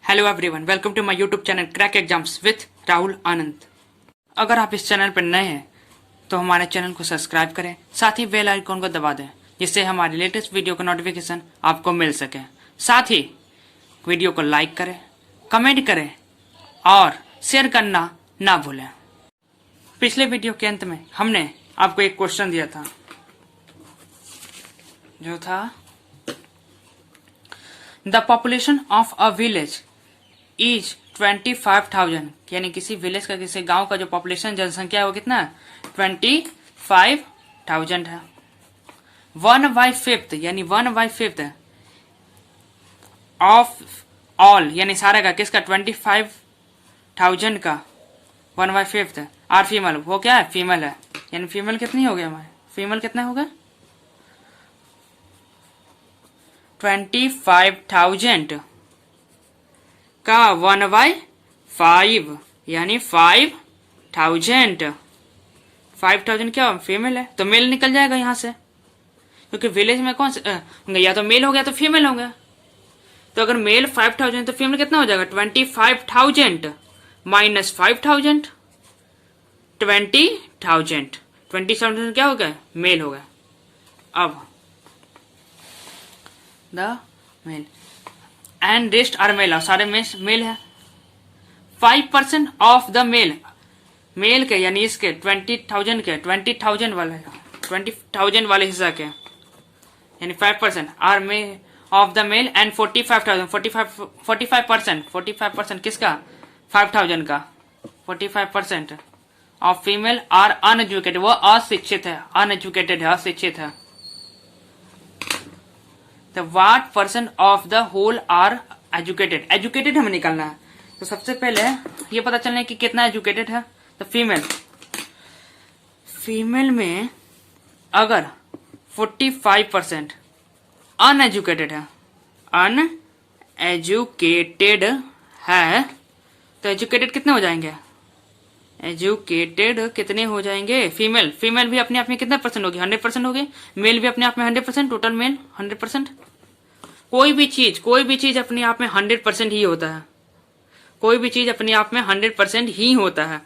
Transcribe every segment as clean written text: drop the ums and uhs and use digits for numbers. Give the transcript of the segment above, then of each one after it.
Hello everyone, welcome to my YouTube channel crack exams with Rahul Anand. अगर आप इस channel पर नए हैं तो हमारे चैनल को सब्सक्राइब करें, साथ ही बेल आइकॉन को दबा दें जिससे हमारी लेटेस्ट वीडियो का नोटिफिकेशन आपको मिल सके। साथ ही वीडियो को लाइक करें, कमेंट करें और शेयर करना ना भूलें। पिछले वीडियो के अंत में हमने आपको एक क्वेश्चन दिया था जो था the population of a village is 25,000, यानी किसी विलेज का, किसी गांव का जो पॉपुलेशन जनसंख्या है वो कितना है 25,000 है। 1/5 यानी 1/5 ऑफ ऑल, यानी सारे का, किसका 25,000 का 1/5 आर फीमेल, वो क्या है फीमेल है। यानी फीमेल कितनी हो गई हमारे, फीमेल कितने हो गए 25,000 का 1/5 यानी 5,000। 5,000 क्या फीमेल है, तो मेल निकल जाएगा यहाँ से, क्योंकि विलेज में कौन से होंगे, या तो मेल हो गया तो फीमेल होंगे। तो अगर मेल 5,000 तो फीमेल कितना हो जाएगा 25,000 माइनस 5,000 20,000। 20,000 क्या हो गया मेल हो गया। अब the male and rest are male, और सारे मेल है। 5% ऑफ द मेल, मेल के यानी इसके 20,000 के 20,000 वाले 20,000 वाले हिस्सा के यानी 5% are male of the male and 45,000 45% किसका 5,000 का 45% ऑफ फीमेल आर अनएजुकेटेड, वो अशिक्षित है, अनएजुकेटेड है, अशिक्षित है। तो what percent of the whole are educated, educated हमें निकालना है। तो सबसे पहले ये पता चलना है कि कितना एजुकेटेड है। तो फीमेल में अगर 45% अनएजुकेटेड है, अनएजुकेटेड है, तो एजुकेटेड कितने हो जाएंगे, एजुकेटेड कितने हो जाएंगे फीमेल भी अपने आप में कितना परसेंट होगी 100% होगी, मेल भी अपने आप में 100%, टोटल मेल 100%। कोई भी चीज अपने आप में 100% ही होता है, कोई भी चीज अपने आप में 100% ही होता है।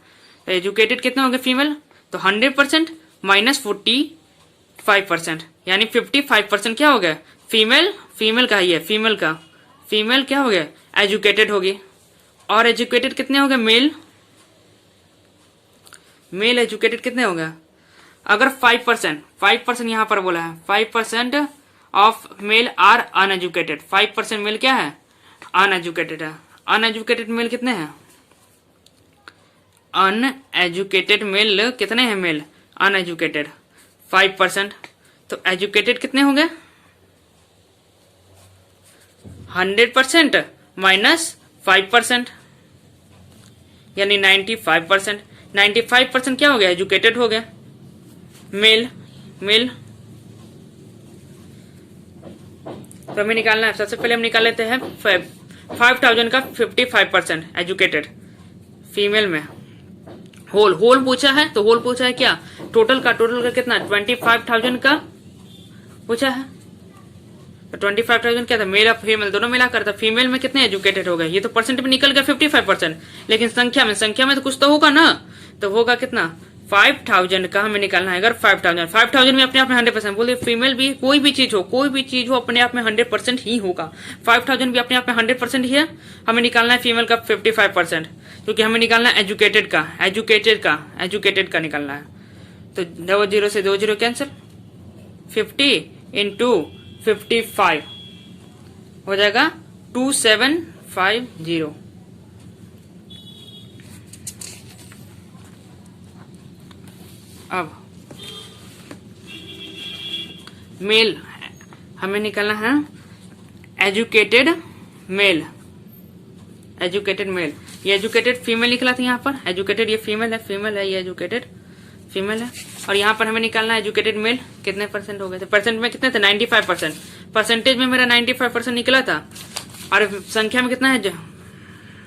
तो एजुकेटेड कितने होंगे फीमेल, तो 100% माइनस 45% यानी 55% क्या हो गया फीमेल का ही है, फीमेल क्या हो गया एजुकेटेड होगी। और एजुकेटेड कितने हो गए मेल एजुकेटेड कितने हो गए, अगर 5% यहां पर बोला है 5% of male are uneducated, 5% male क्या है अनएजुकेटेड है। अनएजुकेटेड मेल कितने हैं, अनएजुकेटेड मेल कितने हैं, मेल अनएजुकेटेड 5%, तो एजुकेटेड कितने होंगे 100% माइनस 5% यानी 95%। 95% क्या हो गया एजुकेटेड हो गया मेल। तो हमें निकालना है, सबसे पहले हम निकाल लेते हैं 5,000 का 55% एजुकेटेड फीमेल में। होल पूछा है, तो होल पूछा है क्या टोटल का कितना 25,000 का पूछा है। तो 25,000 क्या था मेल और फीमेल दोनों मिला कर था, फीमेल में कितने एजुकेटेड हो गए, ये तो परसेंट में निकल गया 55%, लेकिन संख्या में तो कुछ तो होगा ना, तो होगा कितना 5,000 का हमें निकालना है। अगर 5,000 में अपने आप में 100% बोलिए, फीमेल भी कोई भी चीज हो अपने आप में 100% ही होगा। 5,000 भी अपने आप में 100% ही है, हमें निकालना है फीमेल का 55%, क्योंकि हमें निकालना है एजुकेटेड का निकालना है। तो 2 0 से 2 0 कैंसिल, 50 इंटू 55 हो जाएगा 2750। अब मेल हमें निकालना है एजुकेटेड मेल, ये एजुकेटेड फीमेल निकला था यहाँ पर, एजुकेटेड ये फीमेल है, ये एजुकेटेड फीमेल है। और यहाँ पर हमें निकालना है एजुकेटेड मेल कितने परसेंट हो गए थे, परसेंट में कितने थे 95%, परसेंटेज में मेरा 95% निकला था, और संख्या में कितना है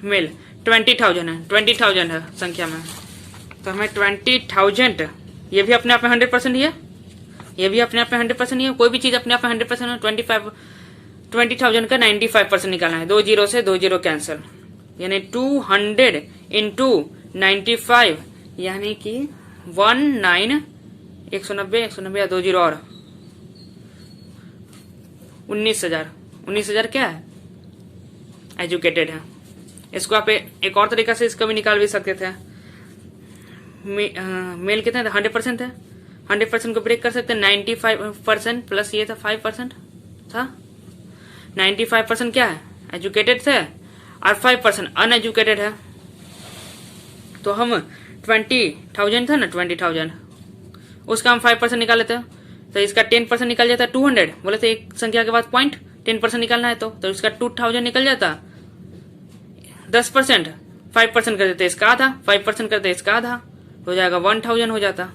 मेल 20,000 है संख्या में। तो हमें 20,000, ये भी अपने आप में 100% ही है, ये भी अपने आप में 100% ही है, कोई भी चीज अपने आप में 100% है। 20,000 का 95% निकालना है। 2 जीरो से 2 जीरो कैंसिल, यानी 200 इंटू 95 यानी कि 190 या 2 जीरो और 19,000 क्या है, एजुकेटेड है। इसको आप एक और तरीका से इसका भी निकाल भी सकते थे। मेल कितना था, 100% है, 100% को ब्रेक कर सकते हैं। 95% प्लस ये था 5% था। 95% क्या है, एजुकेटेड थे, और 5% अनएजुकेटेड है। तो हम 20,000 था ना, 20,000 उसका हम 5% निकाल लेते हैं, तो इसका 10% निकल जाता है 200। बोले थे एक संख्या के बाद पॉइंट 10% निकालना है, तो इसका 2,000 निकल जाता। 10% 5% कर देते इसका आधा, 5% करते इसका आधा, हो जाएगा 1,000 हो जाता।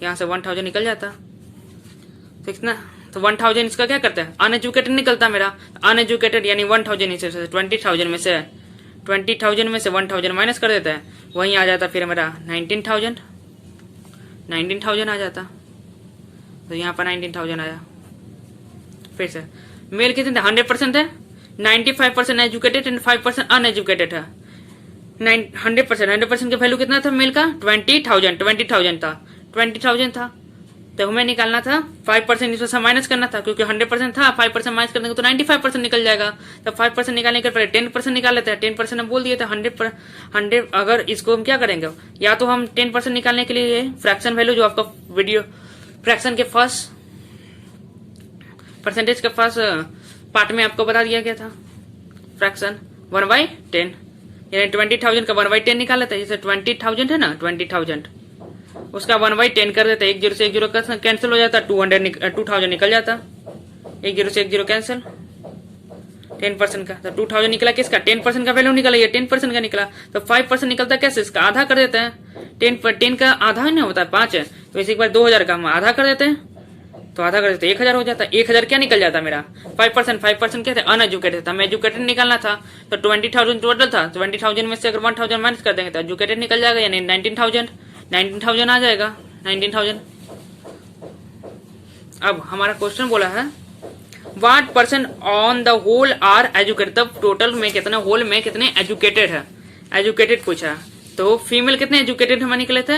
यहाँ से 1,000 निकल जाता, तो कितना, तो 1,000 इसका क्या करता है, अनएजुकेटेड निकलता मेरा। अनएजुकेटेड यानी 1,000 इसे 20,000 में से 1,000 माइनस कर देता है, वहीं आ जाता फिर मेरा 19,000 आ जाता। तो यहाँ पर 19,000 आया। फिर से मेल कितने थे, 100% है, 95% एजुकेटेड एंड 5% अनएजुकेटेड है। 100% का वैल्यू कितना था मेल का, 20,000 था, 20,000 था। तो हमें निकालना था 5%, इसमें से माइनस करना था, क्योंकि 100% था, 5% माइनस कर देंगे तो 95% निकल जाएगा। तो 5% निकालने के पहले 10% निकाल लेते हैं। 10% हम बोल दिए थे 100। अगर इसको हम क्या करेंगे, या तो हम 10% निकालने के लिए फ्रैक्शन वैल्यू जो आपका वीडियो फ्रैक्शन के फर्स्ट परसेंटेज के फर्स्ट पार्ट में आपको बता दिया गया था, फ्रैक्शन 1/10, यानी 20,000 का 1/10 निकाल लेते हैं। जैसे 20,000 है ना, 20,000 उसका 1/10 कर देते हैं। 1 जीरो से 1 जीरो कैंसिल हो जाता, 2,000 निकल जाता। 1 जीरो से 1 जीरो कैंसिल, 10% का, तो 2,000 निकला। किसका, 10% का वैल्यू निकला, ये 10% का निकला। तो 5% निकलता कैसे, इसका आधा कर देते हैं। 10 का आधा नहीं होता है 5 है, तो इसी बार 2,000 का हम आधा कर देते हैं, तो आधा कर देते 1,000 हो जाता। 1,000 क्या निकल जाता मेरा, 5% क्या थे, अनएजुकेटेड था। हमें एजुकेटेड निकालना था, तो 20,000 टोटल था। 20,000 में से अगर 1,000 माइनस कर देंगे तो एजुकेटेड निकल जाएगा, यानी 19,000 आ जाएगा, 19,000। अब हमारा क्वेश्चन बोला है what percent on the whole are educated, तब टोटल में कितना, होल में कितने एजुकेटेड है, एजुकेटेड पूछा। तो फीमेल कितने एजुकेटेड हमें निकले थे,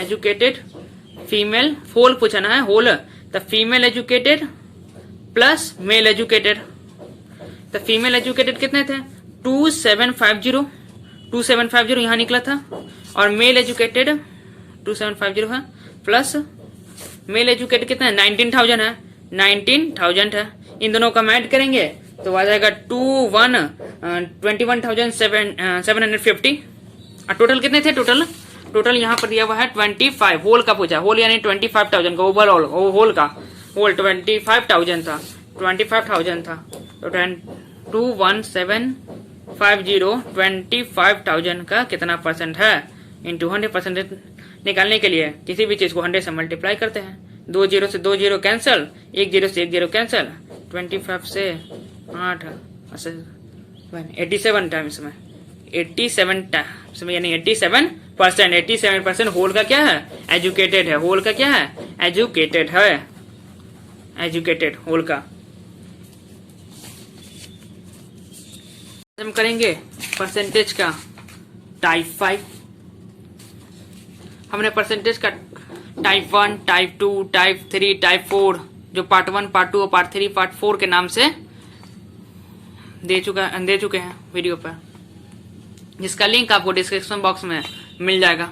एजुकेटेड फीमेल, होल पूछा ना है, whole, the female educated plus male educated. तो फीमेल एजुकेटेड कितने थे, 2750 यहां निकला था, और मेल एजुकेटेड 2750 है, प्लस मेल एजुकेटेड कितना है, 19,000 है, 19,000 है। इन दोनों का ऐड करेंगे तो आ जाएगा 21,750। और टोटल कितने थे, टोटल यहाँ पर दिया हुआ है 25, होल का पूछा, होल यानी 25,000 का, ओवरऑल होल का, होल 25,000 था, 25,000 था। तो 21,750 25,000 का कितना परसेंट है, इंटू 100% निकालने के लिए किसी भी चीज को 100 से मल्टीप्लाई करते हैं। 2 जीरो से 2 जीरो कैंसिल, 1 जीरो से 1 जीरो कैंसिल, 25 से 8 87 टाइम्स में, 87 टाइम्स में, यानी 87% होल का क्या है, एजुकेटेड है, होल का क्या है, एजुकेटेड है, एजुकेटेड होल का। हम करेंगे परसेंटेज का टाइप 5। हमने परसेंटेज का टाइप 1, टाइप 2, टाइप 3, टाइप 4 जो पार्ट 1, पार्ट 2 और पार्ट 3, पार्ट 4 के नाम से दे चुके हैं वीडियो पर, जिसका लिंक आपको डिस्क्रिप्शन बॉक्स में मिल जाएगा।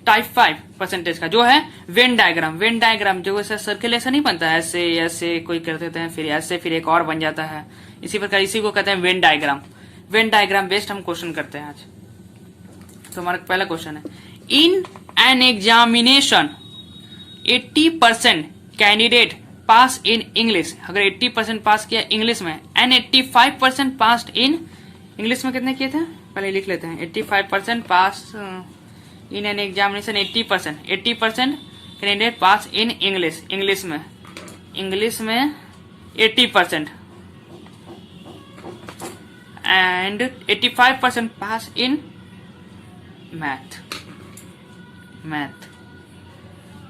टाइप 5 परसेंटेज का जो है वेन डायग्राम जो ऐसा सर्किल ऐसा नहीं बनता है, ऐसे ऐसे कोई कर देते हैं, फिर ऐसे, फिर एक और बन जाता है, इसी प्रकार इसी को कहते हैं वेन डायग्राम बेस्ड हम क्वेश्चन करते हैं आज। तो हमारा पहला क्वेश्चन है, इन an examination 80% candidate pass in English, अगर 80% पास किया इंग्लिश में, एंड 85% पास इन इंग्लिश में कितने किए थे, पहले लिख लेते हैं। 85% pass in an examination, 80% candidate pass in English, English में 80%, एंड 85% पास इन मैथ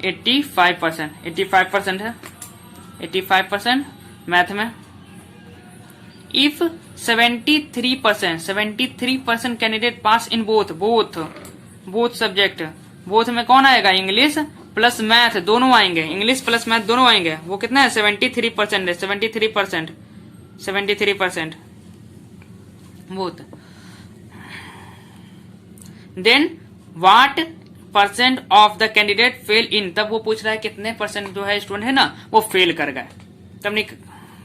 85% है, 85% मैथ में if 73% candidate pass in both subject, both में कौन आएगा, इंग्लिश प्लस मैथ दोनों आएंगे, इंग्लिश प्लस मैथ दोनों आएंगे, वो कितना है 73% है, 73% both. Then what percent of the candidate fail in, तब वो पूछ रहा है कितने परसेंट जो है स्टूडेंट है ना वो फेल कर गए। तब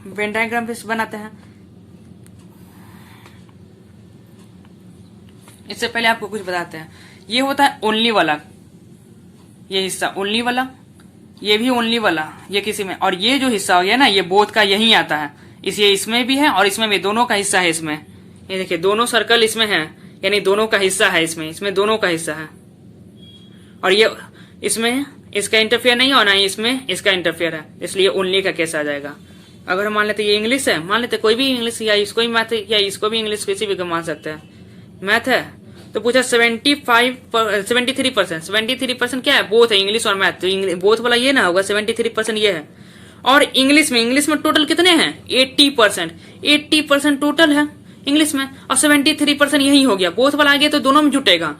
वेन डायग्राम भी बनाते हैं। इससे पहले आपको कुछ बताते हैं, ये होता है ओनली वाला, ये हिस्सा ओनली वाला, ये भी ओनली वाला, ये किसी में, और ये जो हिस्सा हो गया ना ये बोथ का यही आता है, ये इसमें भी है और इसमें भी, दोनों का हिस्सा है इसमें। ये देखिए दोनों सर्कल इसमें है, यानी दोनों का हिस्सा है इसमें दोनों का हिस्सा है, और ये इसमें इसका इंटरफेयर नहीं है और ना ही इसमें इसका इंटरफेयर है, इसलिए ओनली का केस आ जाएगा। अगर मान लेते ये इंग्लिश है, मान लेते कोई भी इंग्लिश या इसको भी मैथ या इसको भी इंग्लिश किसी भी को मान सकते हैं, मैथ है तो पूछा 73% क्या है, बोथ है इंग्लिश और मैथ, तो बोथ वाला ये ना होगा, 73% ये है। और इंग्लिश में टोटल कितने हैं 80% टोटल है इंग्लिश में, और 73% यही हो गया, बोथ वाला आ गया तो दोनों में जुटेगा।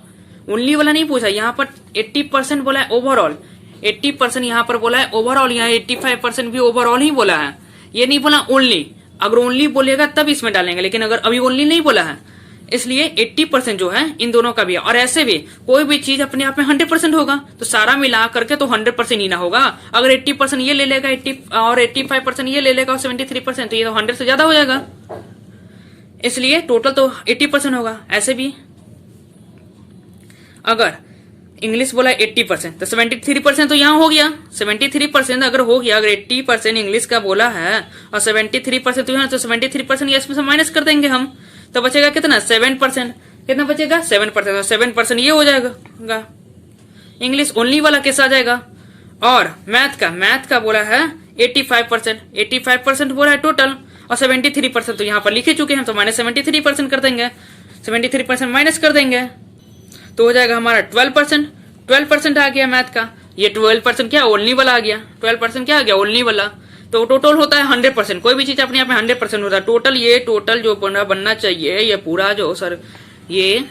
ओनली वाला नहीं पूछा, यहाँ पर 80% बोला है ओवरऑल, 80% यहाँ पर बोला है ओवरऑल, यहाँ 85% भी ओवरऑल ही बोला है, ये नहीं बोला ओनली। अगर ओनली बोलेगा तब इसमें डालेंगे, लेकिन अगर अभी ओनली नहीं बोला है इसलिए 80% जो है इन दोनों का भी है। और ऐसे भी कोई भी चीज अपने आप में 100% होगा तो सारा मिला करके तो 100% ही ना होगा। अगर 80% ये ले लेगा 80 और 85% ये ले लेगा और 73%, तो ये तो 100 से ज्यादा हो जाएगा, इसलिए टोटल तो 80% होगा। ऐसे भी अगर इंग्लिश बोला 80% तो 73% तो यहाँ हो गया, 73% अगर हो गया, अगर 80% इंग्लिश का बोला है और 73% तो यहाँ, तो 73% ये इसमें से माइनस कर देंगे हम, तो बचेगा कितना 7%, कितना बचेगा 7%, और 7% ये हो जाएगा, इंग्लिश ओनली वाला केस आ जाएगा। और मैथ का बोला है 85% बोला है टोटल, और 73% तो यहाँ पर लिखे चुके हैं, तो माइनस 73% कर देंगे, 73% माइनस कर देंगे तो हो जाएगा हमारा 12% आ गया मैथ का। ये 12% क्या ओनली वाला आ गया, 12% क्या आ गया ओनली वाला, तो टोटल होता है 100%। कोई भी चीज अपने आप में 100% होता है। टोटल जो बनना चाहिए, ये पूरा जो सर ये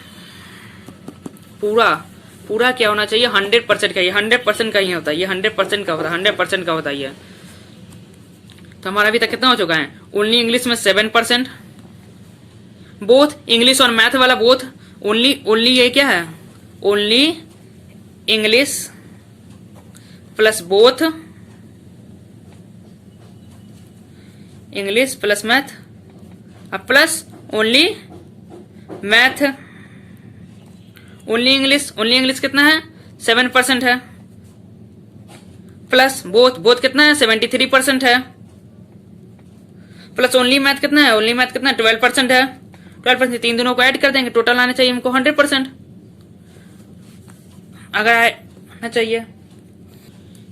पूरा क्या होना चाहिए 100% का, ये 100% का ही होता है, ये 100% का होता है, 100% का होता है ये। तो हमारा अभी तक कितना हो चुका है, ओनली इंग्लिश में 7%, बोथ इंग्लिश और मैथ वाला बोथ, ओनली ये क्या है, only English plus both, English plus math, अब plus only math, only English कितना है 7% है, प्लस बोथ कितना है 73% है, प्लस ओनली मैथ कितना है 12% है, 12%, तीन दोनों को ऐड कर देंगे, टोटल आना चाहिए हमको 100%। अगर आना चाहिए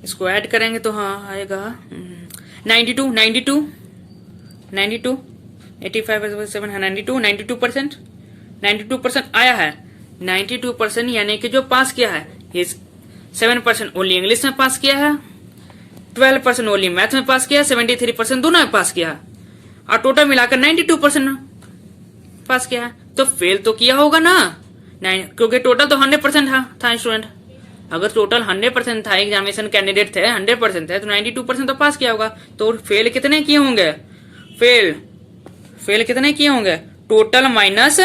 इसको ऐड करेंगे तो हाँ आएगा 92 85/7 है 92% आया है। 92% यानी कि जो पास किया है, ये 7% ओनली इंग्लिश में पास किया है, 12% ओनली मैथ में पास किया है, 73% दोनों में पास किया है, और टोटल मिलाकर 92% पास किया है। तो फेल तो किया होगा ना, क्योंकि टोटल तो 100% था स्टूडेंट। अगर टोटल 100% था, एग्जामिनेशन कैंडिडेट थे 100% थे, तो 92% तो पास किया होगा। तो फेल कितने किए होंगे, फेल कितने किए होंगे, टोटल माइनस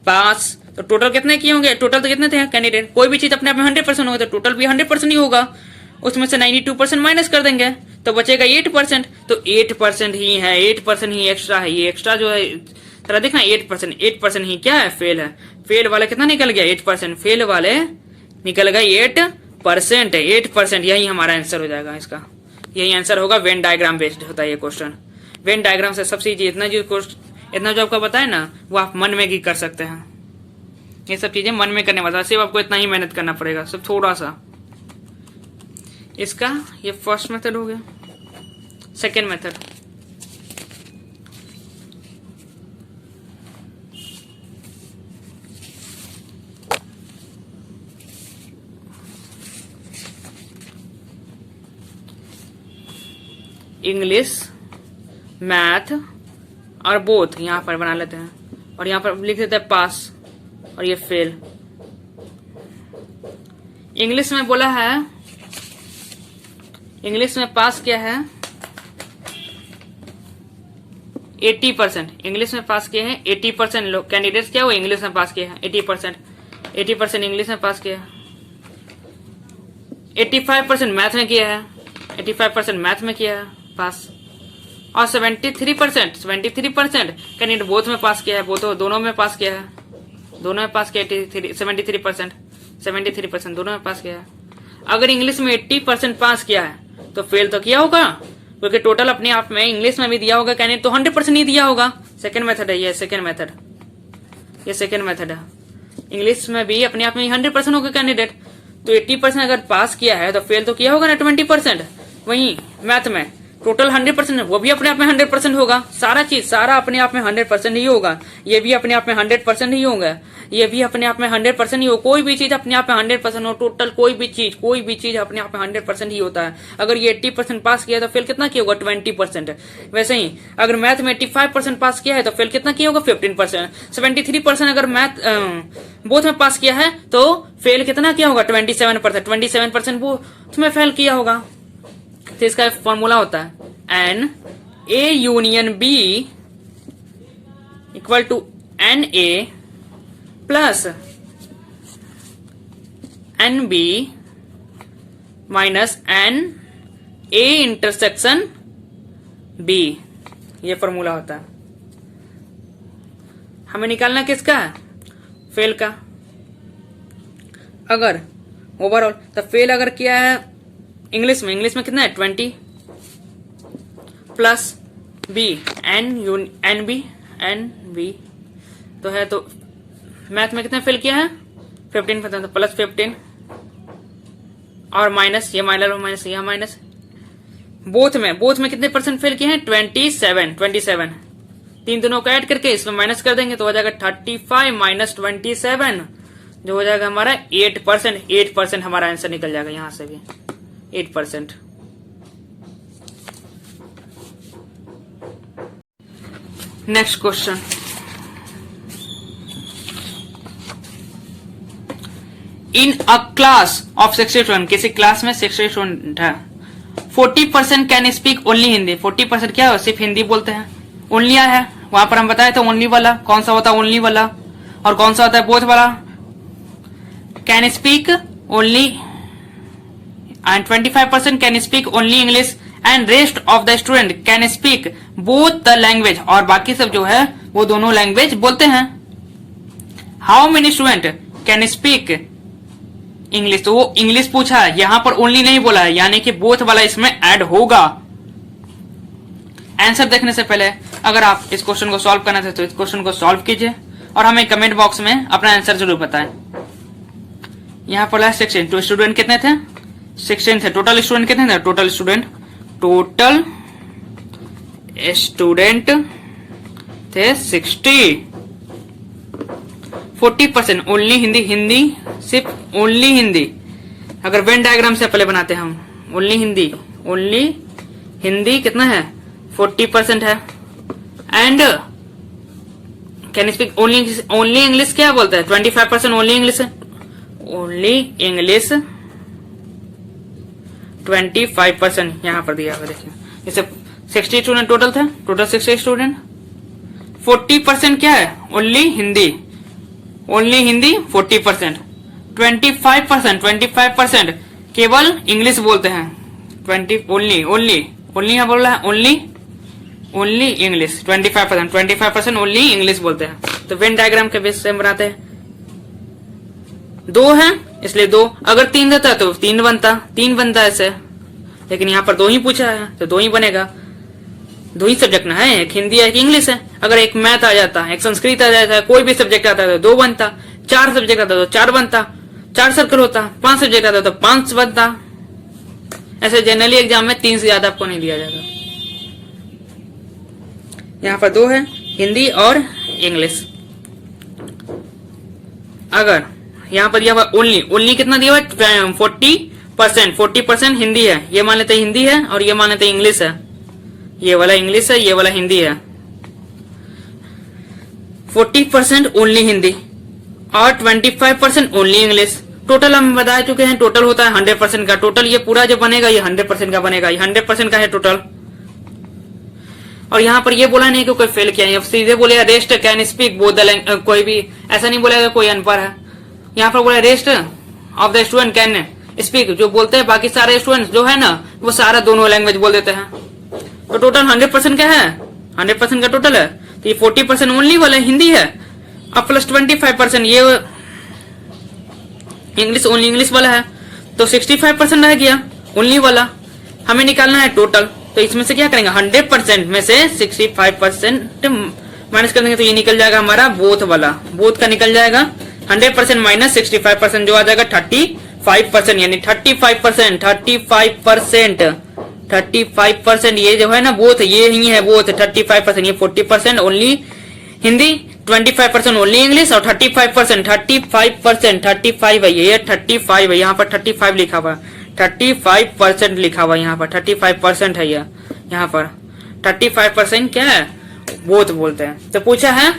पास, तो टोटल कितने किए होंगे, टोटल तो कितने थे कैंडिडेट, कोई भी चीज अपने आप में 100% होगा तो टोटल भी 100% ही होगा, उसमें से 92% माइनस कर देंगे तो बचेगा 8%, तो 8% ही है, 8% ही एक्स्ट्रा है, ये एक्स्ट्रा जो है जरा देखना 8% ही क्या है, फेल है। फेल वाला कितना निकल गया 8%, फेल वाले निकल गए 8%, 8%, यही हमारा आंसर हो जाएगा इसका, यही आंसर होगा। वेन डायग्राम बेस्ड होता है ये क्वेश्चन, वेन डायग्राम से सबसे इतना जो आपका बताए ना वो आप मन में भी कर सकते हैं, ये सब चीजें मन में करने वाला, सिर्फ आपको इतना ही मेहनत करना पड़ेगा, सब थोड़ा सा। इसका ये फर्स्ट मेथड हो गया। सेकेंड मेथड, इंग्लिश, मैथ और बोथ यहाँ पर बना लेते हैं, और यहाँ पर लिख देते हैं पास, और ये फेल। इंग्लिश में बोला है, इंग्लिश में पास क्या है 80%। इंग्लिश में पास किए हैं 80% लोग, कैंडिडेट्स क्या वो इंग्लिश में पास किए हैं 80%। 80% इंग्लिश में पास किया है, 85% मैथ में किया है, 85% मैथ में किया है पास, और 73% कैंडिडेट बोथ में पास किया है, बोथ दोनों में पास किया है, दोनों में पास किया 73% दोनों में पास किया है। अगर इंग्लिश में 80% पास किया है तो फेल तो किया होगा, क्योंकि टोटल अपने आप में इंग्लिश में भी दिया होगा कैंडिडेट, तो 100% ही दिया होगा। सेकंड मेथड है ये, सेकंड मेथड, ये सेकंड मेथड है। इंग्लिश में भी अपने आप में 100% होगा कैंडिडेट, तो 80% अगर पास किया है तो फेल तो किया होगा ना 20%। वहीं मैथ में टोटल 100%, वो भी अपने आप में 100% होगा। सारा चीज सारा अपने आप में 100% ही होगा, ये भी अपने आप में 100% ही होगा, ये भी अपने आप में 100% ही हो। कोई भी चीज अपने आप में 100% हो, टोटल कोई भी चीज अपने आप में 100% ही होता है। अगर ये 80% पास किया तो फेल कितना किया होगा 20%। वैसे ही अगर मैथ में 85% पास किया है तो फेल कितना किया होगा 15%। 73% अगर मैथ बोथ में पास किया है तो फेल कितना किया होगा 27%। 27% बोथ में फेल किया होगा। तो इसका फॉर्मूला होता है n A union B equal to n A plus n B minus n A intersection B. ये फॉर्मूला होता है। हमें निकालना किसका है, फेल का। अगर ओवरऑल तो फेल अगर किया है इंग्लिश में कितना है 20 प्लस बी एन बी तो है, तो मैथ में कितना फेल किया है 15%, तो प्लस 15 और माइनस ये माइनस यह माइनस। बोथ में कितने परसेंट फेल किए हैं 27। तीन दोनों को ऐड करके इसमें माइनस कर देंगे तो हो जाएगा 35 माइनस 27 जो हो जाएगा हमारा 8%। हमारा आंसर निकल जाएगा यहां से भी 8%। Next question, in a class of 60 student, किसी क्लास में 60 स्टूडेंट है, 40% कैन स्पीक ओनली हिंदी। 40% क्या है, सिर्फ हिंदी बोलते हैं। ओनली है वहां पर हम बताए थे ओनली वाला कौन सा होता है, ओनली वाला, और कौन सा होता है बोथ वाला। Can speak only and 25% can speak only English and rest of the student can speak both the language, और बाकी सब जो है वो दोनों लैंग्वेज बोलते हैं। How many student can speak English, तो वो इंग्लिश पूछा है, यहां पर ओनली नहीं बोला है, यानी कि बोथ वाला इसमें ऐड होगा। आंसर देखने से पहले अगर आप इस क्वेश्चन को सॉल्व करना चाहते तो इस क्वेश्चन को सॉल्व कीजिए और हमें कमेंट बॉक्स में अपना आंसर जरूर बताएं। यहां पर 16 तो स्टूडेंट कितने थे 16 थे। टोटल स्टूडेंट कितने थे, टोटल स्टूडेंट थे 60। 40% ओनली हिंदी सिर्फ ओनली हिंदी। अगर वेन डायग्राम से पहले बनाते हैं हम ओनली हिंदी कितना है 40% है। And can speak only English क्या बोलते हैं 25% ओनली इंग्लिश 25% यहाँ पर दिया हुआ देखिए। जैसे 60 स्टूडेंट टोटल थे, टोटल 60 स्टूडेंट। 40% क्या है ओनली हिंदी 40%। 25% केवल इंग्लिश बोलते हैं। 20 ओनली यहाँ बोल रहा है ओनली इंग्लिश 25% ओनली इंग्लिश बोलते हैं। तो वेन डायग्राम के बेस से बनाते हैं। 2 है इसलिए 2, अगर 3 रहता तो 3 बनता ऐसे, लेकिन यहाँ पर 2 ही पूछा है तो 2 ही बनेगा। 2 ही सब्जेक्ट ना है, एक हिंदी है एक इंग्लिश है। अगर एक मैथ आ जाता, एक संस्कृत आ जाता, कोई भी सब्जेक्ट आता तो 2 बनता। 4 सब्जेक्ट आता तो 4 बनता, 4 सर्कल होता। 5 सब्जेक्ट आता तो 5 बनता। ऐसे जनरली एग्जाम में 3 से ज्यादा आपको नहीं दिया जाएगा। यहाँ पर 2 है हिंदी और इंग्लिश। अगर यहाँ पर दिया हुआ ओनली कितना दिया हुआ 40% हिंदी है, ये मान लेते हिंदी है और ये मान लेते इंग्लिश है। ये वाला इंग्लिश है ये वाला हिंदी है। 40% ओनली हिंदी और 25% ओनली इंग्लिश। टोटल हम बता चुके हैं, टोटल होता है 100% का। टोटल ये पूरा जो बनेगा ये 100% का बनेगा, ये 100% का है टोटल। और यहाँ पर ये बोला नहीं कि कोई फेल किया है, सीधे बोले rest can speak both the, कोई भी ऐसा नहीं बोलेगा कोई अनपढ़ है। यहाँ पर बोला rest of the student can speak, जो बोलते हैं बाकी सारे स्टूडेंट्स जो है ना वो सारा दोनों लैंग्वेज बोल देते हैं। तो टोटल 100% का है, 100% का टोटल है। तो ये 40% ओनली वाला हिंदी है और प्लस 25% ये इंग्लिश, ओनली इंग्लिश वाला है। तो 65% रह गया ओनली वाला। हमें निकालना है टोटल। तो इसमें से क्या करेंगे, 100% में से 65% माइनस कर देंगे तो ये निकल जाएगा हमारा बोथ वाला, बोथ का निकल जाएगा। 100% माइनस 65% जो आ जाएगा 35%, यानी 35% ये जो है ना बोथ, ये ही है बोथ 35%, ये 40% ओनली हिंदी, 25% ओनली इंग्लिश और 35% 35 है, ये 35 है, यहाँ पर 35 लिखा हुआ है, 35% लिखा हुआ है यहाँ पर, 35% है ये, यहाँ पर 35% क्या है, बोथ बोलते हैं। तो पूछा है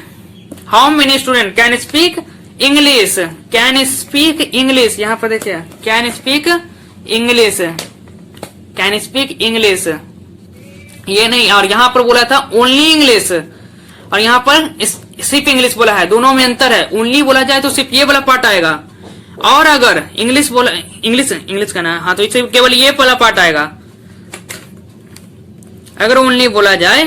how many student can speak English, can speak English, यहाँ पर देखिए can speak English, can speak English, ये नहीं। और यहाँ पर बोला था ओनली इंग्लिश और यहाँ पर सिर्फ इंग्लिश बोला है, दोनों में अंतर है। ओनली बोला जाए तो सिर्फ ये वाला पार्ट आएगा और अगर इंग्लिश बोला, इंग्लिश का ना, हाँ तो इससे केवल ये वाला पार्ट आएगा। अगर ओनली बोला जाए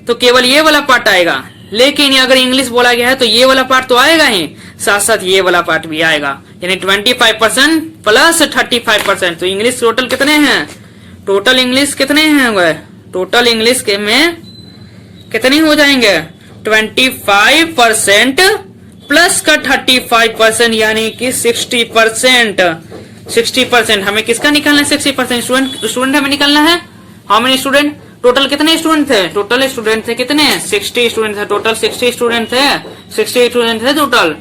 तो केवल ये वाला पार्ट आएगा, लेकिन अगर इंग्लिश बोला गया है तो ये वाला पार्ट तो आएगा ही, साथ साथ ये वाला पार्ट भी आएगा, यानी 25% प्लस 35%। तो इंग्लिश टोटल कितने हैं, टोटल इंग्लिश कितने हैं वह, टोटल इंग्लिश के में कितने हो जाएंगे 25% प्लस का 35%, यानी कि 60%। 60% हमें किसका निकालना है, 60% स्टूडेंट हमें निकालना है। हाउ मेनी स्टूडेंट, टोटल कितने स्टूडेंट थे, टोटल स्टूडेंट थे कितने, 60 स्टूडेंट थे टोटल, 60 स्टूडेंट थे, 60 स्टूडेंट थे टोटल।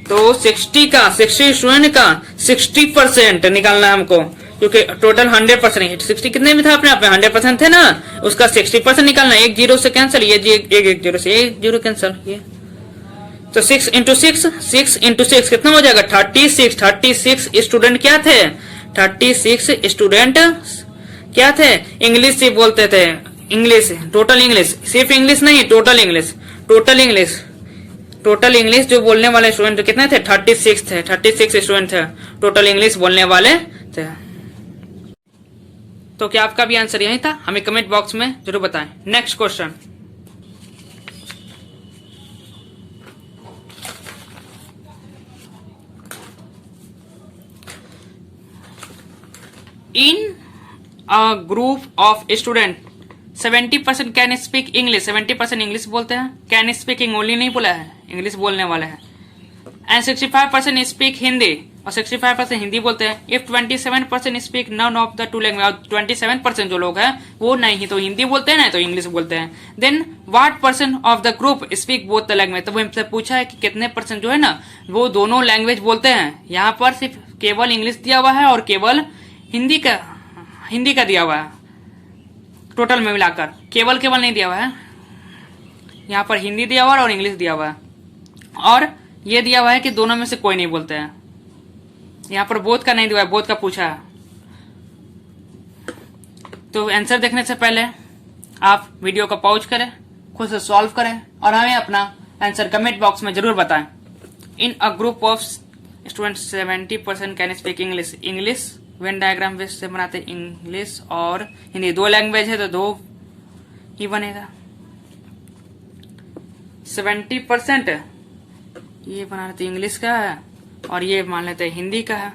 तो 60 स्टूडेंट का 60% निकालना है हमको, क्योंकि टोटल 100%, 60 कितने में था अपने आप में 100% थे ना, उसका 60% निकालना है। एक जीरो से कैंसिल, ये एक जीरो से एक जीरो कैंसिल, ये तो 6 इंटू 6 कितना हो जाएगा 36 स्टूडेंट क्या थे, 36 स्टूडेंट क्या थे, इंग्लिश से बोलते थे, इंग्लिश, टोटल इंग्लिश, सिर्फ इंग्लिश नहीं, टोटल इंग्लिश, टोटल इंग्लिश जो बोलने वाले स्टूडेंट कितने थे, 36 थे, 36 स्टूडेंट थे टोटल इंग्लिश बोलने वाले थे। तो क्या आपका भी आंसर यही था, हमें कमेंट बॉक्स में जरूर बताएं। Next question, in a group of student 70% can speak English, 70% English बोलते हैं, कैन स्पीकिंग ओनली नहीं बोला है, इंग्लिश बोलने वाले हैं, एंड 65% स्पीक हिंदी और 65% हिंदी बोलते हैं। If 27% speak none of the two language, 27% जो लोग हैं वो नहीं तो हिंदी बोलते हैं ना तो इंग्लिश बोलते हैं, then what percent of the group speak both the language. तो वो हमसे पूछा है कि कितने परसेंट जो है ना वो दोनों लैंग्वेज बोलते हैं। यहाँ पर सिर्फ केवल इंग्लिश दिया हुआ है और केवल हिंदी का दिया हुआ है, टोटल में मिलाकर केवल नहीं दिया हुआ है। यहाँ पर हिंदी दिया हुआ है और इंग्लिश दिया हुआ है, और ये दिया हुआ है कि दोनों में से कोई नहीं बोलते हैं। यहाँ पर बोथ का नहीं दिया है, बोथ का पूछा है। तो आंसर देखने से पहले आप वीडियो को पॉज करें, खुद से सॉल्व करें और हमें अपना आंसर कमेंट बॉक्स में जरूर बताएं। In a group of student 70% can speak English Venn diagram base से बनाते इंग्लिश और हिंदी, दो लैंग्वेज है तो दो ही बनेगा। 70% ये बना लेते इंग्लिश का है और ये मान लेते हैं हिंदी का है।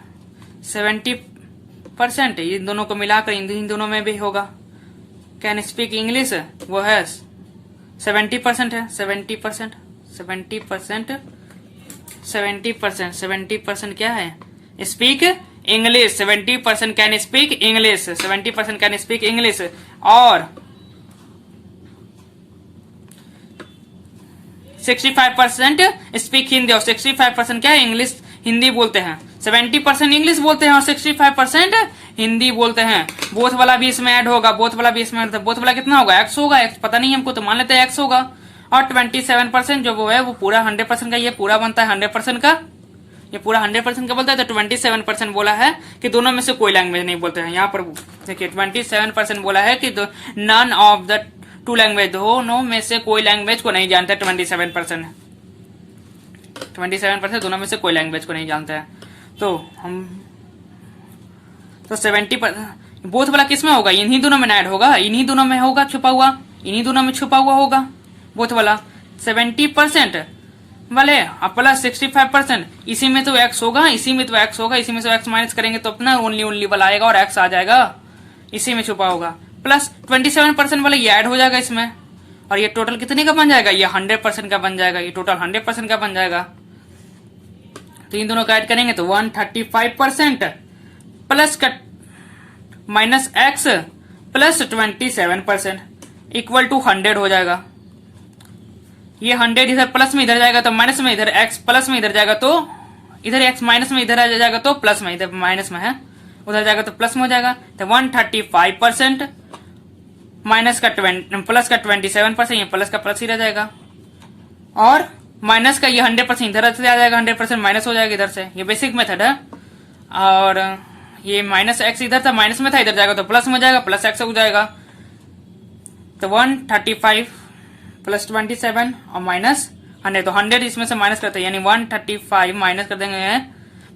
70% इन दोनों को मिलाकर इन दोनों में भी होगा। कैन स्पीक इंग्लिश वो है 70% है, 70% क्या है, speak English, 70% can speak English, 70% can speak English और 65% स्पीक हिंदी और 65% क्या है, इंग्लिश हिंदी बोलते हैं। 70% इंग्लिश बोलते हैं और 65% हिंदी बोलते हैं। बोथ वाला भी इसमें ऐड होगा, बोथ वाला भी इसमें, बोथ वाला कितना होगा, x होगा, x पता नहीं हमको तो मान लेते हैं x होगा। और 27% जो वो है वो पूरा 100% का, ये पूरा बनता है 100% का, ये पूरा 100% का बोलता है। तो 27% बोला है कि दोनों में से कोई लैंग्वेज नहीं बोलते हैं। यहाँ पर देखिए 27% बोला है कि none of the two language, दोनों में से कोई लैंग्वेज को नहीं जानते। 27% दोनों में से कोई लैंग्वेज को नहीं जानते हैं। तो हम तो 70% बोथ वाला किस में होगा? इन्हीं दोनों में ऐड होगा, इन्हीं दोनों में होगा छुपा हुआ, इन्हीं दोनों में छुपा हुआ होगा बोथ वाला। 70% वाले प्लस 65%, इसी में तो x होगा, इसी में तो x होगा, इसी में से x माइनस करेंगे तो अपना ओनली वाला आएगा और x आ जाएगा, इसी में छुपा होगा। प्लस 27% वाले ये ऐड हो जाएगा इसमें, और ये टोटल कितने का बन जाएगा? ये 100% का बन जाएगा, ये टोटल 100% का बन जाएगा। तो इन दोनों का ऐड करेंगे तो 135% plus minus x plus 27% equal to 100 हो जाएगा। ये 100 इधर प्लस में इधर जाएगा तो माइनस में, इधर x प्लस में इधर जाएगा तो इधर x माइनस में इधर आ जाएगा तो प्लस में, इधर माइनस में है उधर जाएगा तो प्लस में हो जाएगा। तो 135% माइनस का प्लस का 27%, ये प्लस का प्लस ही रह जाएगा, और माइनस का ये 100% इधर से आ जाएगा, 100% माइनस हो जाएगा इधर से। ये बेसिक मेथड है। और ये माइनस एक्स इधर था, माइनस में था, इधर जाएगा तो प्लस में जाएगा, प्लस एक्स हो जाएगा। तो 135 प्लस 27 और माइनस 100, तो 100 इसमें से माइनस करते हैं, यानी 135 माइनस कर देंगे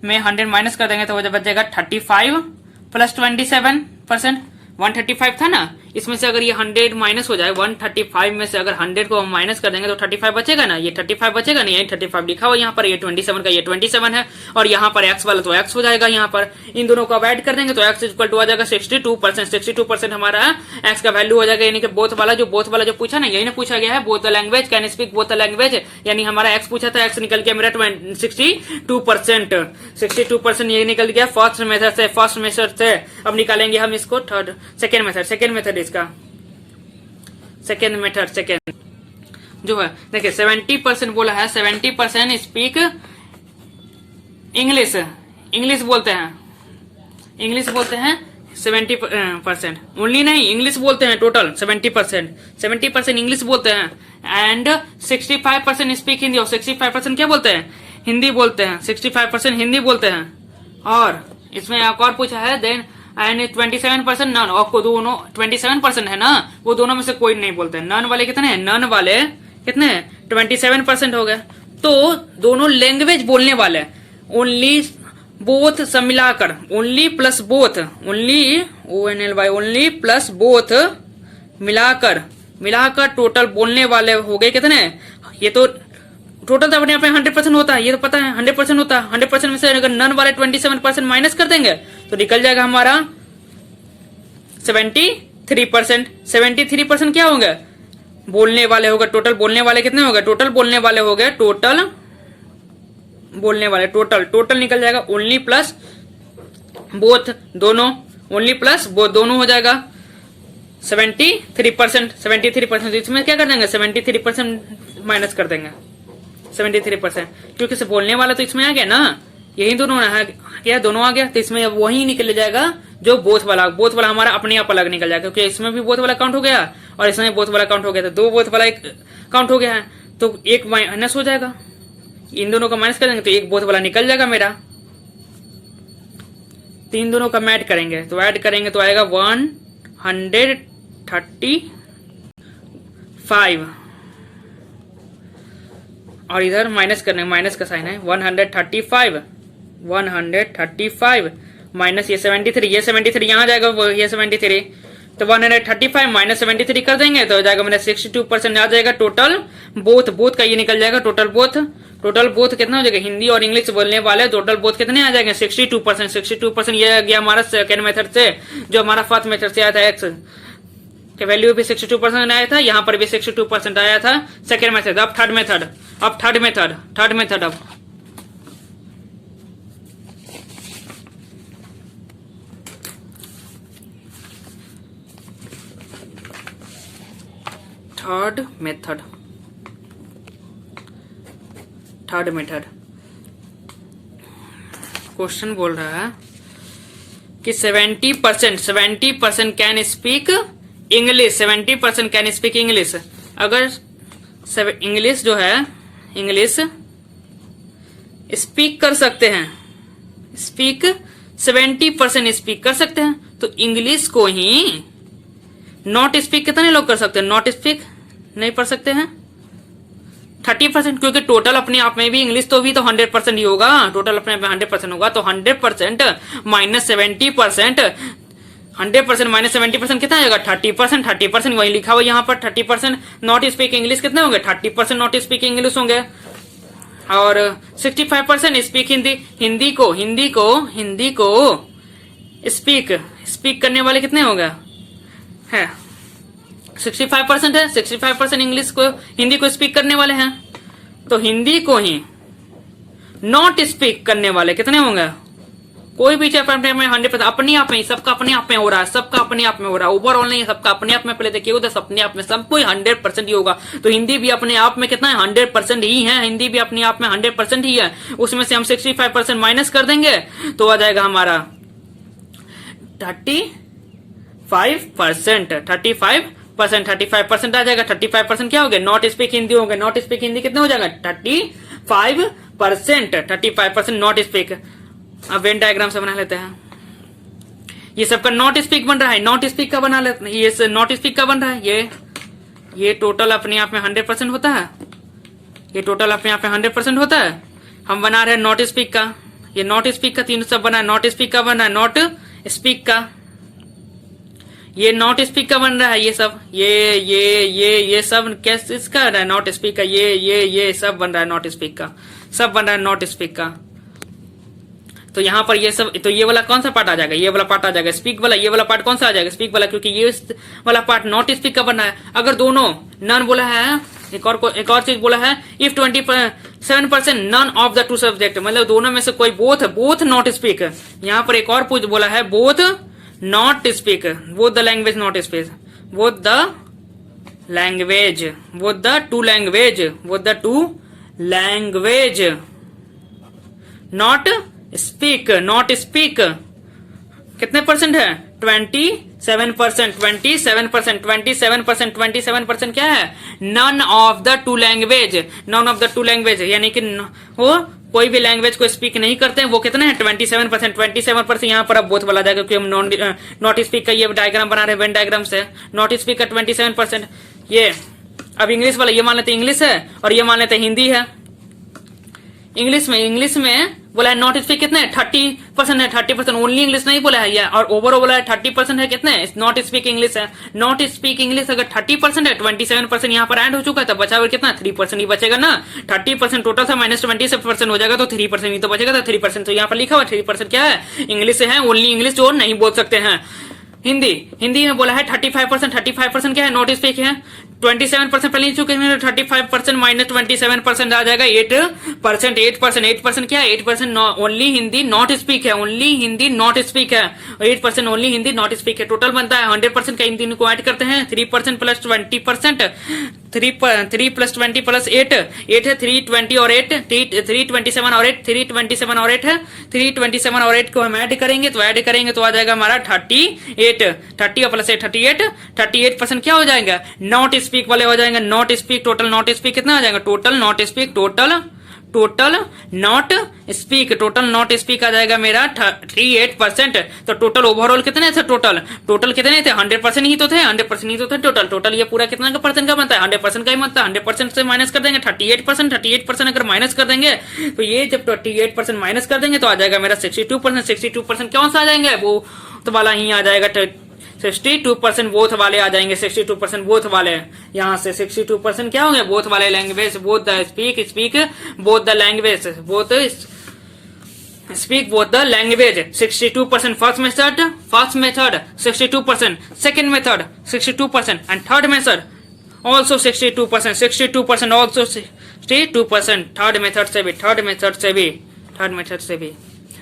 में 100 माइनस कर देंगे तो वो जब बच जाएगा 35 प्लस 27%। 135 था ना, इसमें से अगर ये 100 माइनस हो जाए, 135 में से अगर 100 को हम माइनस कर देंगे तो 35 बचेगा ना, ये 35 बचेगा ना, ये 35 लिखा हुआ यहाँ पर, ये 27 का ये 27 है, और यहाँ पर x वाला तो x हो जाएगा। यहाँ पर इन दोनों को अब ऐड कर देंगे तो x इक्वल टू आ जाएगा 62%। 62% हमारा x का वैल्यू हो जाएगा, यानी कि बोथ वाला जो पूछा ना, यही ना पूछा गया है, both the language, can speak both the language, यानी हमारा x पूछा था, x निकल गया मेरा 62%। 62% ये निकल गया फर्स्ट मेथड से। अब निकालेंगे हम इसको सेकेंड मेथड इसका सेकेंड जो है, देखिए 70% बोला है, 70% स्पीक इंग्लिश बोलते हैं 70% ओनली नहीं, इंग्लिश बोलते हैं टोटल 70% इंग्लिश बोलते हैं, एंड 65% स्पीक हिंदी, और 65% क्या बोलते हैं? हिंदी बोलते हैं। 65% हिंदी बोलते हैं। और इसमें एक और पूछा है देन एंड 27% नन, और दोनों 27% है ना, वो दोनों में से कोई नहीं बोलते हैं। नन वाले कितने हैं? नन वाले कितने हैं? 27% हो गए। तो दोनों लैंग्वेज बोलने वाले, ओनली बोथ सब मिलाकर, only plus both, only ONLY only plus both मिलाकर टोटल बोलने वाले हो गए कितने? ये तो टोटल तो अपने आप में 100% होता है, ये तो पता है 100% होता है। 100% में से अगर नन वाले 27% माइनस कर देंगे तो निकल जाएगा हमारा 73%। 73% क्या होंगे? बोलने वाले होगा। टोटल बोलने वाले कितने हो गए? टोटल बोलने वाले हो गए, टोटल निकल जाएगा ओनली प्लस बोथ दोनों, ओनली प्लस बोथ दोनों हो जाएगा 73%। 73% इसमें क्या कर देंगे? 73% माइनस कर देंगे 73%, क्योंकि से बोलने वाला तो इसमें आ गया ना, यही दोनों क्या दोनों आ गया, तो इसमें अब वही निकल जाएगा जो बोथ वाला हमारा अपने आप अलग निकल जाएगा, क्योंकि इसमें भी बोथ वाला काउंट हो गया और इसमें बोथ वाला काउंट हो गया, तो दो बोथ वाला एक काउंट हो गया है, तो एक माइनस हो जाएगा। इन दोनों का माइनस कर देंगे तो एक बोथ वाला निकल जाएगा मेरा। तीन दोनों का ऐड करेंगे तो आएगा 135, और इधर माइनस करने, माइनस का साइन है, 135 माइनस ये 73 यहाँ जाएगा, ये 73, तो 135 माइनस 73 कर देंगे तो हो जाएगा मेरा 62% आ जाएगा। टोटल बोथ का ये निकल जाएगा, टोटल बोथ कितना हो जाएगा? हिंदी और इंग्लिश बोलने वाले टोटल बोथ कितने आ जाएंगे? 62%। ये आ गया हमारा सेकेंड मेथड से, जो हमारा फर्स्ट मेथड से आया था, एक्स के वैल्यू भी 62% आया था, यहाँ पर भी 62% आया था सेकेंड मेथड। अब थर्ड मेथड अब थर्ड मेथड क्वेश्चन बोल रहा है कि 70% can speak English, 70% can speak English. अगर सब इंग्लिश जो है, इंग्लिश स्पीक कर सकते हैं, स्पीक 70% स्पीक कर सकते हैं। तो इंग्लिश को ही नॉट स्पीक कितने लोग कर सकते हैं? नॉट स्पीक नहीं पढ़ सकते हैं 30%, क्योंकि टोटल अपने आप में भी इंग्लिश तो भी तो 100% ही होगा, टोटल अपने आप में 100% होगा। तो 100% माइनस 70%, 100% माइनस 70% कितना आएगा? 30%। 30% वही लिखा हुआ यहाँ पर, 30% नॉट स्पीक इंग्लिश कितने होंगे? 30% नॉट स्पीक इंग्लिश होंगे। और 65% स्पीक हिंदी, हिंदी को स्पीक करने वाले कितने होंगे? है 65% है, 65% इंग्लिश को, हिंदी को स्पीक करने वाले हैं। तो हिंदी को ही नॉट स्पीक करने वाले कितने होंगे? कोई भी चैप्टर में 100% अपने आप में, सबका अपने आप में हो रहा है, सबका अपने आप में हो रहा है, ओवरऑल नहीं, सबका अपने आप में। पहले देखिए उधर अपने आप में सबको 100% ही होगा। तो हिंदी भी अपने आप में कितना है? 100% ही है, हिंदी भी अपने आप में 100% ही है। उसमें से हम 65% माइनस कर देंगे तो आ जाएगा हमारा 35%, 35% आ जाएगा। 35% क्या हो गया? नॉट स्पीक हिंदी हो गया। नॉट स्पीक हिंदी कितने हो जाएगा? 35% नॉट स्पीक। अब वेन डायग्राम से बना लेते हैं। ये सबका नॉट स्पीक बन रहा है, नॉट स्पीक का बना लेते हैं। ये नॉट स्पीक का बन रहा है, ये टोटल अपने आप में 100% होता है, ये टोटल अपने आप में 100% होता है। हम बना रहे हैं नॉट स्पीक का, ये नॉट स्पीक का तीनों सब बना है। नॉट स्पीक का बना है, नॉट स्पीक का, ये नॉट स्पीक का बन रहा है। ये सब ये सब कैसे इसका है? नॉट स्पीक का, ये सब बन रहा है नॉट स्पीक का, सब बन रहा है नॉट स्पीक का। तो यहाँ पर ये सब, तो ये वाला कौन सा पार्ट आ जाएगा? ये वाला पार्ट आ जाएगा स्पीक वाला। ये वाला पार्ट कौन सा आ जाएगा? स्पीक वाला, क्योंकि ये वाला पार्ट नॉट स्पीक का बना है। अगर दोनों नन बोला है, एक और चीज बोला है, if 27% none of the two subject, मतलब दोनों में से कोई बोथ नॉट स्पीक। यहाँ पर एक और पूछ बोला है both not speak, both the language not speak, both the language, both the two language, both the two language not speak, not speak कितने परसेंट है? 27%, 27%, 27%, 27% क्या है? None of the two language, none of the two language, यानी कि वो कोई भी लैंग्वेज को स्पीक नहीं करते हैं। वो कितने हैं? 27%। 27% यहाँ पर अब बोथ वाला जाएगा, क्योंकि हम नॉट स्पीक का ये डायग्राम बना रहे हैं, वेन डायग्राम से। नॉट स्पीक का 27%। ये अब इंग्लिश वाला, ये मान लेते इंग्लिश है और ये मान लेते हिंदी है। इंग्लिश में बोला है नॉट स्पीक कितने? 30% है, 30%। ओनली इंग्लिश नहीं बोला है ये, और ओवरऑल बोला है 30% है। कितने नॉट स्पीक इंग्लिश है? नॉट स्पीक इंग्लिश अगर 30% है, 27% यहाँ पर ऐड हो चुका है, तो बचा हुआ कितना? 3% ही बचेगा ना। 30% टोटल था, माइनस 27% हो जाएगा, तो 3% ही तो बचेगा। तो 3% तो यहाँ पर लिखा हुआ 3% क्या है? इंग्लिश से है, ओनली इंग्लिश जो नहीं बोल सकते हैं। हिंदी में बोला है 35%, 35% क्या है? नॉट स्पीक है। 27% पहले चुके हैं, 35% माइनस 27% आ जाएगा 8%। 8% क्या है? 8% ओनली हिंदी नॉट स्पीक है, ओनली हिंदी नॉट स्पीक है। 8% ओनली हिंदी नॉट स्पीक है। टोटल बनता है 100% का, इन तीनों को ऐड करते हैं। 3% प्लस 20%, 3 प्लस 20 प्लस 8 है। 320 और 8, 327 और 8, 327 और 8 है। 327 और 8 को हम ऐड करेंगे तो आ जाएगा हमारा 38। 30 प्लस 8 38, 38% क्या हो जाएगा? नॉट स्पीक वाले हो जाएंगे। Not speak, total not speak कितना आ जाएगा? Total not speak, total not speak आ जाएगा मेरा 38%। तो टोटल ओवरऑल कितने थे? टोटल कितने थे? 100% ही तो थे, 100% ही तो थे टोटल। ये पूरा कितना का परसेंट का बनता है? 100% का ही बनता है। 100% से माइनस कर देंगे 38% अगर माइनस कर देंगे तो ये जब 38% माइनस कर देंगे तो आ जाएगा मेरा 62%। 62% कौन सा आ जाएंगे? वो तो वाला ही आ जाएगा। 62% बोथ वाले आ जाएंगे। 62% बोथ वाले, यहाँ से 62% क्या होंगे? बोथ वाले language, both the speak both the language, both speak both the language. 62% first method 62%, second method 62% and third method also 62%, also 62% third method से भी।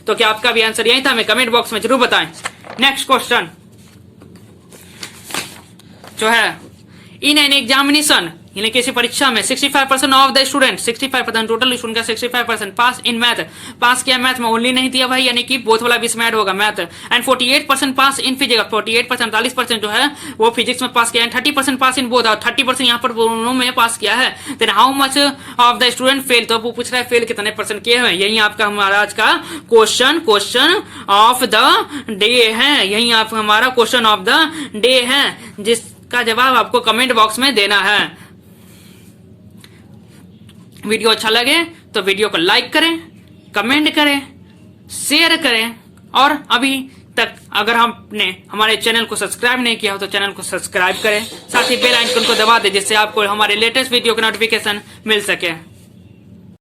तो क्या आपका भी आंसर यही था? हमें कमेंट बॉक्स में जरूर बताएं। नेक्स्ट क्वेश्चन जो है, इन एन एग्जामिनेशन यानी कि इसी परीक्षा में 65% of the student, 65% total student का 65% पास इन मैथ, पास किया मैथ में, ओनली नहीं दिया भाई, यानी कि बोथ वाला भी इसमें ऐड होगा math. And 48% pass in physics, 48% 40% जो है वो फिजिक्स में पास किया, एंड 30% पास इन बोथ, और 30% यहाँ पर दोनों में पास किया है। Then how much of the student fail, तो वो पूछ रहा है फेल कितने परसेंट किए हैं। यही आपका हमारा आज का क्वेश्चन ऑफ द डे है, यही आप हमारा क्वेश्चन ऑफ द डे है, जिसका जवाब आपको कमेंट बॉक्स में देना है। वीडियो अच्छा लगे तो वीडियो को लाइक करें, कमेंट करें, शेयर करें, और अभी तक अगर आपने हमारे चैनल को सब्सक्राइब नहीं किया हो तो चैनल को सब्सक्राइब करें, साथ ही बेल आइकन को दबा दें जिससे आपको हमारे लेटेस्ट वीडियो का नोटिफिकेशन मिल सके।